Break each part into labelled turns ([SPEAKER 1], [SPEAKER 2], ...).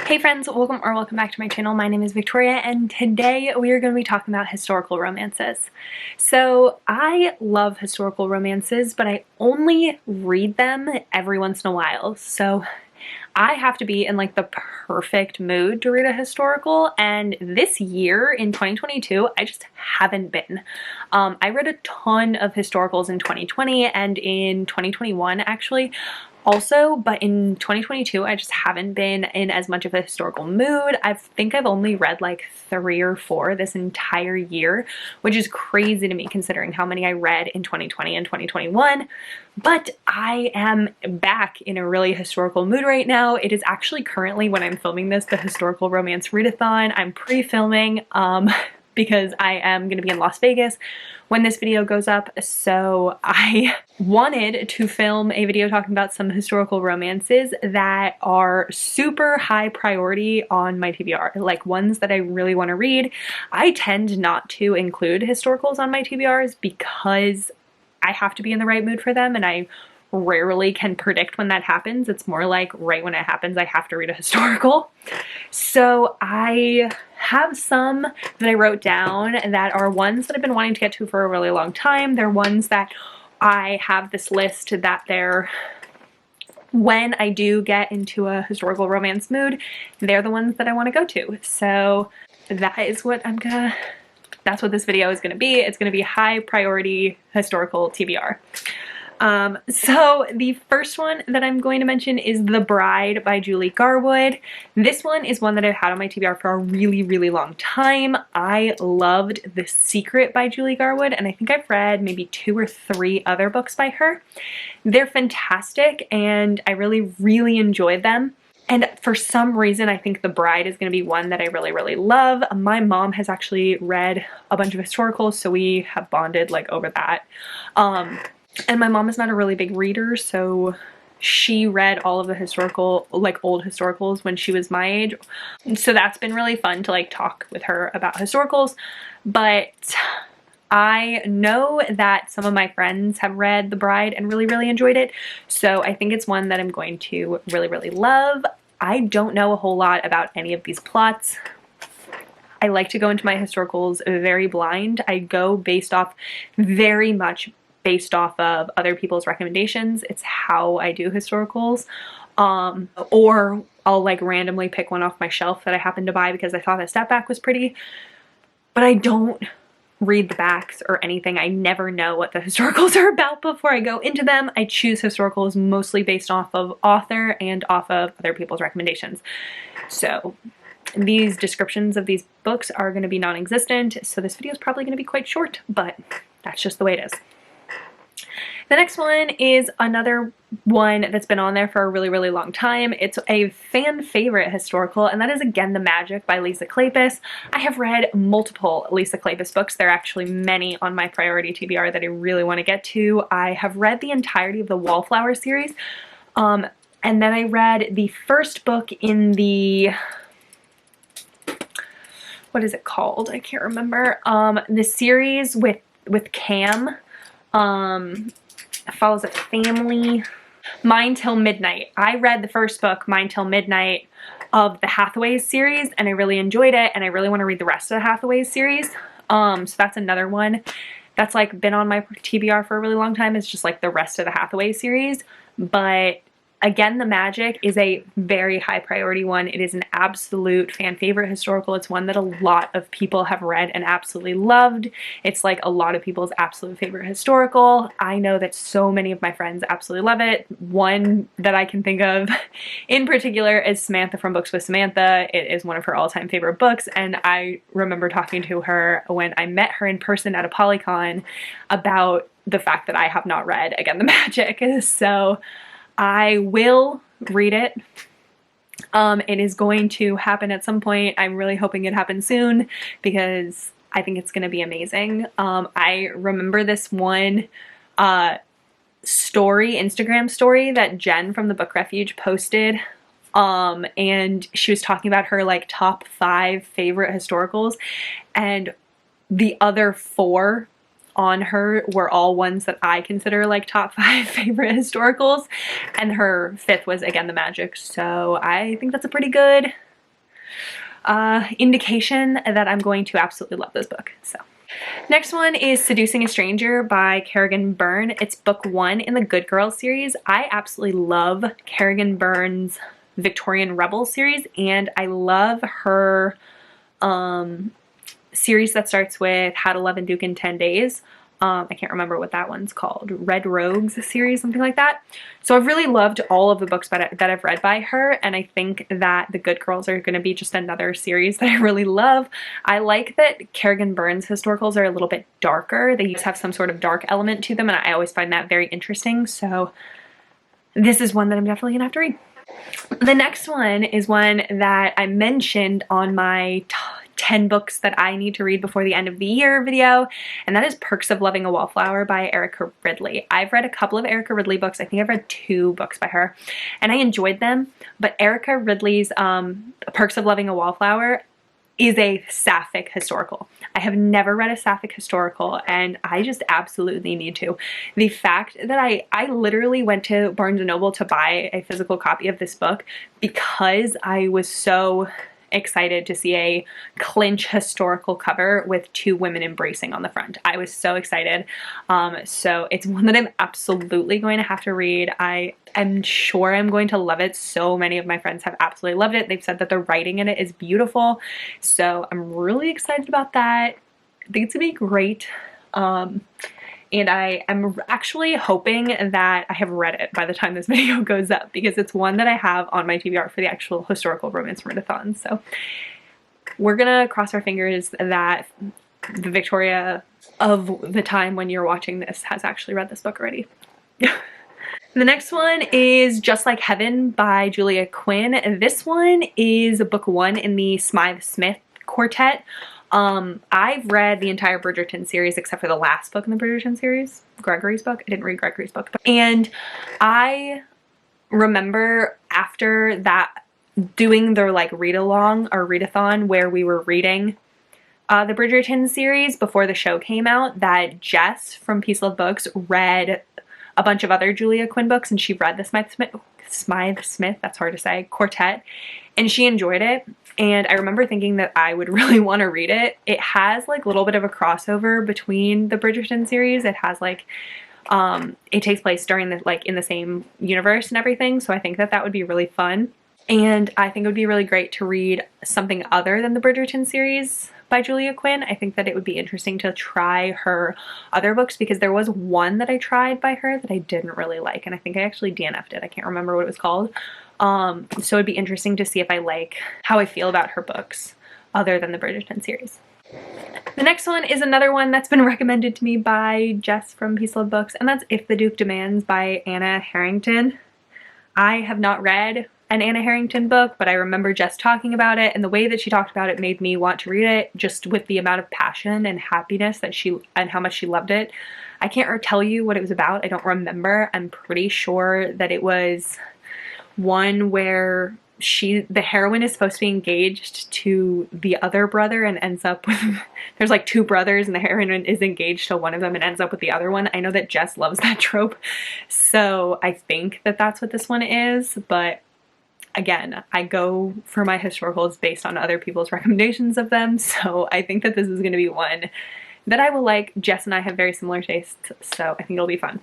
[SPEAKER 1] Hey friends, welcome back to my channel. My name is Victoria and today we are going to be talking about historical romances. So I love historical romances, but I only read them every once in a while. So I have to be in like the perfect mood to read a historical, and this year in 2022 I just haven't been. I read a ton of historicals in 2020 and in 2021 actually also, but in 2022 I just haven't been in as much of a historical mood. I think I've only read like 3 or 4 this entire year, which is crazy to me considering how many I read in 2020 and 2021. But I am back in a really historical mood right now. It is actually currently, when I'm filming this, the historical romance readathon. I'm pre-filming because I am going to be in Las Vegas when this video goes up, so I wanted to film a video talking about some historical romances that are super high priority on my TBR, like ones that I really want to read. I tend not to include historicals on my TBRs because I have to be in the right mood for them, and I rarely can predict when that happens. It's more like right when it happens I have to read a historical. So I have some that I wrote down that are ones that I've been wanting to get to for a really long time. They're ones that I have this list that they're, when I do get into a historical romance mood, they're the ones that I want to go to. So that is what that's what this video is going to be. It's going to be high priority historical TBR. So the first one that I'm going to mention is The Bride by Julie Garwood. This one is one that I've had on my TBR for a really long time. I loved The Secret by Julie Garwood, and I think I've read maybe 2 or 3 other books by her. They're fantastic and I really enjoyed them. And for some reason, I think The Bride is going to be one that I really love. My mom has actually read a bunch of historicals, so we have bonded like over that. And my mom is not a really big reader, so she read all of the historical, like old historicals when she was my age. So that's been really fun to like talk with her about historicals. But I know that some of my friends have read The Bride and really enjoyed it. So I think it's one that I'm going to really love. I don't know a whole lot about any of these plots. I like to go into my historicals very blind. I go very much based off of other people's recommendations. It's how I do historicals. Or I'll like randomly pick one off my shelf that I happen to buy because I thought the step back was pretty. But I don't read the backs or anything. I never know what the historicals are about before I go into them. I choose historicals mostly based off of author and off of other people's recommendations. So these descriptions of these books are going to be non-existent, so this video is probably going to be quite short, but that's just the way it is. The next one is another one that's been on there for a really long time. It's a fan favorite historical, and that is Again the Magic by Lisa Kleypas. I have read multiple Lisa Kleypas books. There are actually many on my priority TBR that I really want to get to. I have read the entirety of the Wallflower series, and then I read the first book in the, what is it called? I can't remember. The series with Cam. Follows a family. Mine Till Midnight. I read the first book, Mine Till Midnight, of the Hathaways series, and I really enjoyed it, and I really want to read the rest of the Hathaways series. So that's another one that's like been on my TBR for a really long time. It's just like the rest of the Hathaway series. But Again the Magic is a very high priority one. It is an absolute fan favorite historical. It's one that a lot of people have read and absolutely loved. It's like a lot of people's absolute favorite historical. I know that so many of my friends absolutely love it. One that I can think of in particular is Samantha from Books with Samantha. It is one of her all-time favorite books, and I remember talking to her when I met her in person at a Polycon about the fact that I have not read Again the Magic. So I will read it. It is going to happen at some point. I'm really hoping it happens soon because I think it's going to be amazing. I remember this one Instagram story that Jenn from the Book Refuge posted. And she was talking about her like top 5 favorite historicals, and the other 4 on her were all ones that I consider like top 5 favorite historicals, and her 5th was Again the Magic. So I think that's a pretty good indication that I'm going to absolutely love this book. So next one is Seducing a Stranger by Kerrigan Byrne. It's book 1 in the Good Girls series. I absolutely love Kerrigan Byrne's Victorian Rebel series, and I love her series that starts with How to Love and Duke in 10 Days. I can't remember what that one's called. Red Rogues series, something like that. So I've really loved all of the books that I've read by her, and I think that The Good Girls are going to be just another series that I really love. I like that Kerrigan Byrne's historicals are a little bit darker. They just have some sort of dark element to them, and I always find that very interesting. So this is one that I'm definitely going to have to read. The next one is one that I mentioned on my 10 books that I need to read before the end of the year video, and that is Perks of Loving a Wallflower by Erica Ridley. I've read a couple of Erica Ridley books. I think I've read 2 books by her, and I enjoyed them, but Erica Ridley's Perks of Loving a Wallflower is a sapphic historical. I have never read a sapphic historical, and I just absolutely need to. The fact that I literally went to Barnes & Noble to buy a physical copy of this book because I was so excited to see a clinch historical cover with 2 women embracing on the front. I was so excited. So it's one that I'm absolutely going to have to read. I am sure I'm going to love it. So many of my friends have absolutely loved it. They've said that the writing in it is beautiful. So I'm really excited about that. I think it's gonna be great. And I am actually hoping that I have read it by the time this video goes up, because it's one that I have on my TBR for the actual historical romance readathon. So we're gonna cross our fingers that the Victoria of the time when you're watching this has actually read this book already. The next one is Just Like Heaven by Julia Quinn. This one is book 1 in the Smythe Smith quartet. I've read the entire Bridgerton series except for the last book in the Bridgerton series, Gregory's book. I didn't read Gregory's book. And I remember after that doing their like read-along or readathon where we were reading the Bridgerton series before the show came out, that Jess from Peace Love Books read a bunch of other Julia Quinn books, and she read the Smythe Smith, that's hard to say, quartet, and she enjoyed it. And I remember thinking that I would really want to read it. It has like a little bit of a crossover between the Bridgerton series. It has like, it takes place during the, like in the same universe and everything. So I think that that would be really fun. And I think it would be really great to read something other than the Bridgerton series by Julia Quinn. I think that it would be interesting to try her other books, because there was one that I tried by her that I didn't really like, and I think I actually DNF'd it. I can't remember what it was called. So it'd be interesting to see if I like how I feel about her books other than the Bridgerton series. The next one is another one that's been recommended to me by Jess from Peace Love Books, and that's If the Duke Demands by Anna Harrington. I have not read an Anna Harrington book, but I remember Jess talking about it, and the way that she talked about it made me want to read it, just with the amount of passion and happiness that and how much she loved it. I can't tell you what it was about. I don't remember. I'm pretty sure that it was one where the heroine is supposed to be engaged to the other brother and ends up with, there's like 2 brothers and the heroine is engaged to one of them and ends up with the other one. I know that Jess loves that trope, so I think that that's what this one is, but again, I go for my historicals based on other people's recommendations of them, so I think that this is going to be one that I will like. Jess and I have very similar tastes, so I think it'll be fun.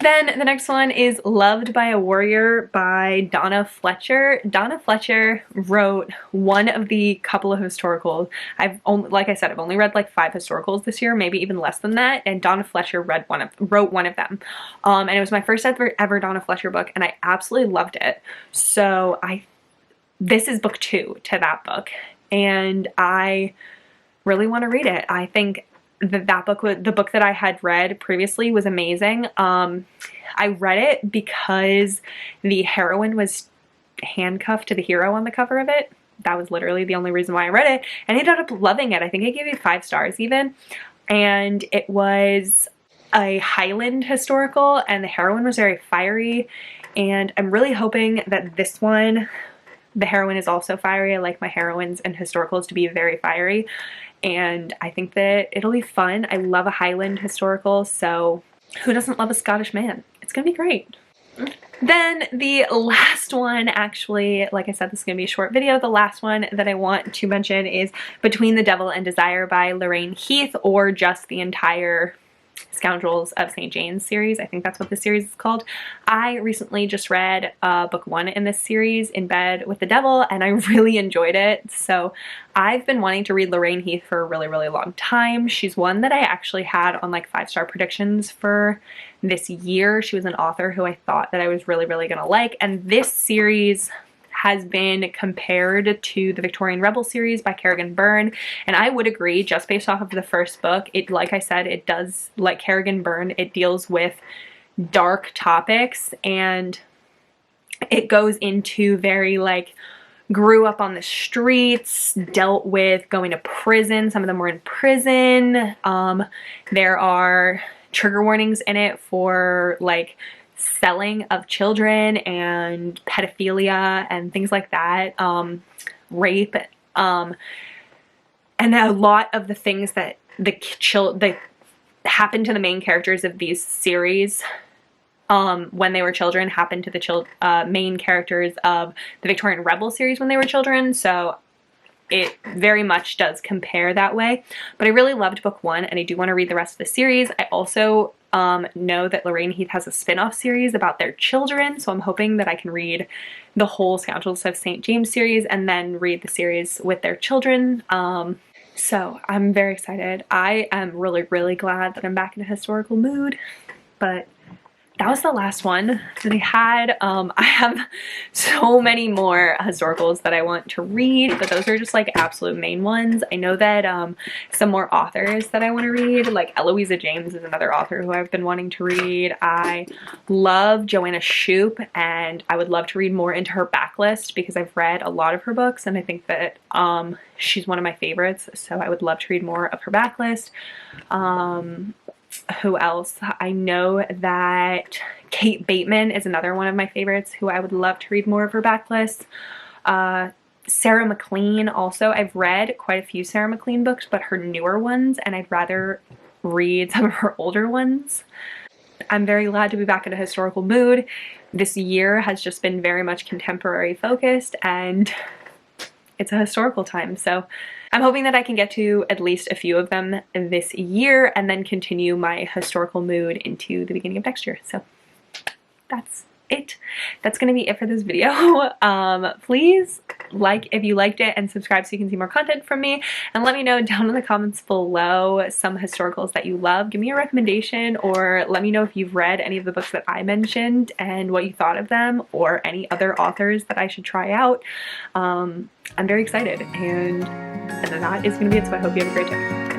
[SPEAKER 1] Then the next one is Loved by a Warrior by Donna Fletcher. Donna Fletcher wrote one of the couple of historicals. Like I said, I've only read like 5 historicals this year, maybe even less than that, and Donna Fletcher wrote one of them. And it was my first ever Donna Fletcher book, and I absolutely loved it. So this is book 2 to that book, and I really want to read it. I think that book, the book that I had read previously, was amazing. I read it because the heroine was handcuffed to the hero on the cover of it. That was literally the only reason why I read it, and I ended up loving it. I think I gave it 5 stars even, and it was a Highland historical, and the heroine was very fiery, and I'm really hoping that this one, the heroine is also fiery. I like my heroines and historicals to be very fiery, and I think that it'll be fun. I love a Highland historical, so who doesn't love a Scottish man? It's gonna be great. Then the last one, actually, like I said, this is going to be a short video. The last one that I want to mention is Between the Devil and Desire by Lorraine Heath, or just the entire Scoundrels of St. James series. I think that's what the series is called. I recently just read book 1 in this series, In Bed with the Devil, and I really enjoyed it. So I've been wanting to read Lorraine Heath for a really, really long time. She's one that I actually had on like 5-star predictions for this year. She was an author who I thought that I was really, really gonna like, and this series has been compared to the Victorian Rebel series by Kerrigan Byrne, and I would agree, just based off of the first book. It, like I said, it does, like Kerrigan Byrne, it deals with dark topics, and it goes into very like grew up on the streets, dealt with going to prison. Some of them were in prison. There are trigger warnings in it for like selling of children and pedophilia and things like that, rape, and a lot of the things that that happen to the main characters of these series when they were children happened to the main characters of the Victorian Rebel series when they were children. So it very much does compare that way. But I really loved book 1, and I do want to read the rest of the series. I also know that Lorraine Heath has a spin-off series about their children, so I'm hoping that I can read the whole Scoundrels of St. James series and then read the series with their children. So I'm very excited. I am really, really glad that I'm back in a historical mood, but that was the last one that I had. I have so many more historicals that I want to read, but those are just like absolute main ones. I know that some more authors that I want to read, like Eloisa James is another author who I've been wanting to read. I love Joanna Shoup, and I would love to read more into her backlist because I've read a lot of her books, and I think that she's one of my favorites, so I would love to read more of her backlist. Who else? I know that Kate Bateman is another one of my favorites who I would love to read more of her backlist. Sarah McLean also. I've read quite a few Sarah McLean books, but her newer ones, and I'd rather read some of her older ones. I'm very glad to be back in a historical mood. This year has just been very much contemporary focused, and it's a historical time, so I'm hoping that I can get to at least a few of them this year and then continue my historical mood into the beginning of next year. So that's it. That's gonna be it for this video. Please like if you liked it and subscribe so you can see more content from me, and let me know down in the comments below some historicals that you love. Give me a recommendation, or let me know if you've read any of the books that I mentioned and what you thought of them, or any other authors that I should try out. I'm very excited, and that is gonna be it, so I hope you have a great day.